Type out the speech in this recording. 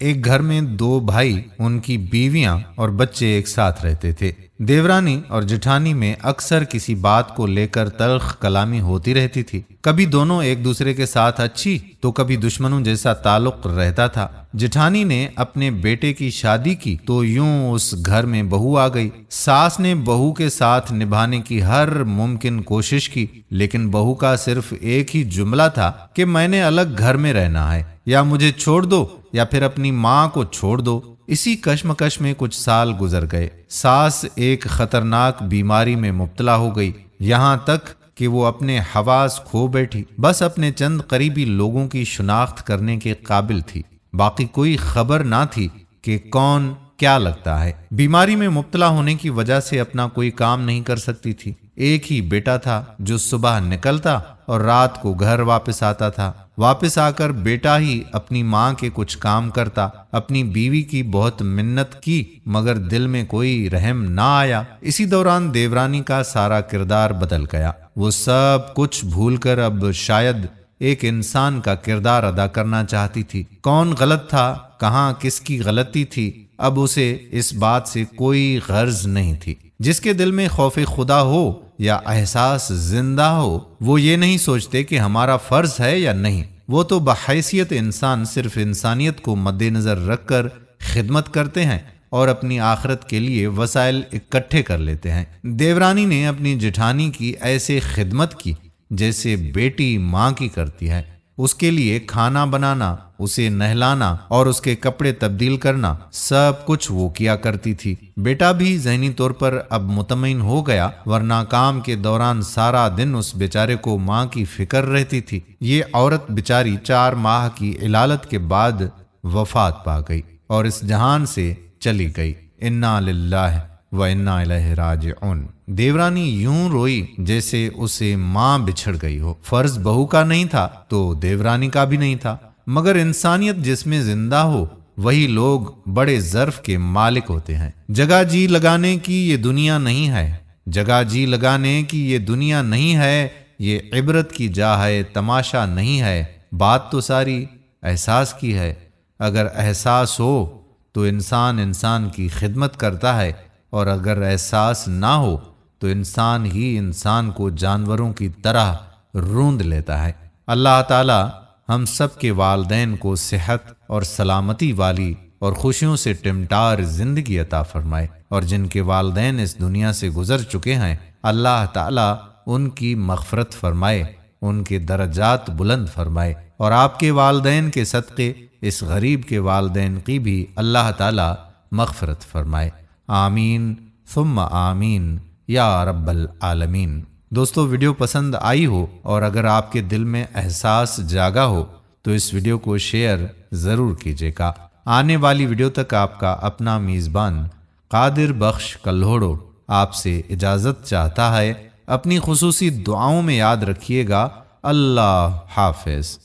ایک گھر میں دو بھائی، ان کی بیویاں اور بچے ایک ساتھ رہتے تھے۔ دیورانی اور جٹھانی میں اکثر کسی بات کو لے کر تلخ کلامی ہوتی رہتی تھی۔ کبھی دونوں ایک دوسرے کے ساتھ اچھی تو کبھی دشمنوں جیسا تعلق رہتا تھا۔ جٹھانی نے اپنے بیٹے کی شادی کی تو یوں اس گھر میں بہو آ گئی۔ ساس نے بہو کے ساتھ نبھانے کی ہر ممکن کوشش کی، لیکن بہو کا صرف ایک ہی جملہ تھا کہ میں نے الگ گھر میں رہنا ہے، یا مجھے چھوڑ دو یا پھر اپنی ماں کو چھوڑ دو۔ اسی کشمکش میں کچھ سال گزر گئے۔ ساس ایک خطرناک بیماری میں مبتلا ہو گئی، یہاں تک کہ وہ اپنے حواس کھو بیٹھی۔ بس اپنے چند قریبی لوگوں کی شناخت کرنے کے قابل تھی، باقی کوئی خبر نہ تھی کہ کون کیا لگتا ہے۔ بیماری میں مبتلا ہونے کی وجہ سے اپنا کوئی کام نہیں کر سکتی تھی۔ ایک ہی بیٹا تھا جو صبح نکلتا اور رات کو گھر واپس آتا تھا۔ واپس آ کر بیٹا ہی اپنی ماں کے کچھ کام کرتا۔ اپنی بیوی کی بہت منت کی مگر دل میں کوئی رحم نہ آیا۔ اسی دوران دیورانی کا سارا کردار بدل گیا۔ وہ سب کچھ بھول کر اب شاید ایک انسان کا کردار ادا کرنا چاہتی تھی۔ کون غلط تھا، کہاں کس کی غلطی تھی، اب اسے اس بات سے کوئی غرض نہیں تھی۔ جس کے دل میں خوف خدا ہو یا احساس زندہ ہو، وہ یہ نہیں سوچتے کہ ہمارا فرض ہے یا نہیں۔ وہ تو بحیثیت انسان صرف انسانیت کو مد نظر رکھ کر خدمت کرتے ہیں اور اپنی آخرت کے لیے وسائل اکٹھے کر لیتے ہیں۔ دیورانی نے اپنی جٹھانی کی ایسے خدمت کی جیسے بیٹی ماں کی کرتی ہے۔ اس کے لیے کھانا بنانا، اسے نہلانا اور اس کے کپڑے تبدیل کرنا، سب کچھ وہ کیا کرتی تھی۔ بیٹا بھی ذہنی طور پر اب مطمئن ہو گیا، ورنہ کام کے دوران سارا دن اس بیچارے کو ماں کی فکر رہتی تھی۔ یہ عورت بیچاری 4 ماہ کی علالت کے بعد وفات پا گئی اور اس جہان سے چلی گئی۔ انا للہ و انا الیہ راجعون۔ دیورانی یوں روئی جیسے اسے ماں بچھڑ گئی ہو۔ فرض بہو کا نہیں تھا تو دیورانی کا بھی نہیں تھا، مگر انسانیت جس میں زندہ ہو وہی لوگ بڑے ظرف کے مالک ہوتے ہیں۔ جگہ جی لگانے کی یہ دنیا نہیں ہے، جگہ جی لگانے کی یہ دنیا نہیں ہے، یہ عبرت کی جا ہے، تماشا نہیں ہے۔ بات تو ساری احساس کی ہے۔ اگر احساس ہو تو انسان کی خدمت کرتا ہے، اور اگر احساس نہ ہو تو انسان ہی انسان کو جانوروں کی طرح روند لیتا ہے۔ اللہ تعالی ہم سب کے والدین کو صحت اور سلامتی والی اور خوشیوں سے ٹمٹار زندگی عطا فرمائے، اور جن کے والدین اس دنیا سے گزر چکے ہیں اللہ تعالی ان کی مغفرت فرمائے، ان کے درجات بلند فرمائے، اور آپ کے والدین کے صدقے اس غریب کے والدین کی بھی اللہ تعالی مغفرت فرمائے۔ آمین ثم آمین یا رب العالمین۔ دوستو، ویڈیو پسند آئی ہو اور اگر آپ کے دل میں احساس جاگا ہو تو اس ویڈیو کو شیئر ضرور کیجیے گا۔ آنے والی ویڈیو تک آپ کا اپنا میزبان قادر بخش کلہوڑو آپ سے اجازت چاہتا ہے۔ اپنی خصوصی دعاؤں میں یاد رکھیے گا۔ اللہ حافظ۔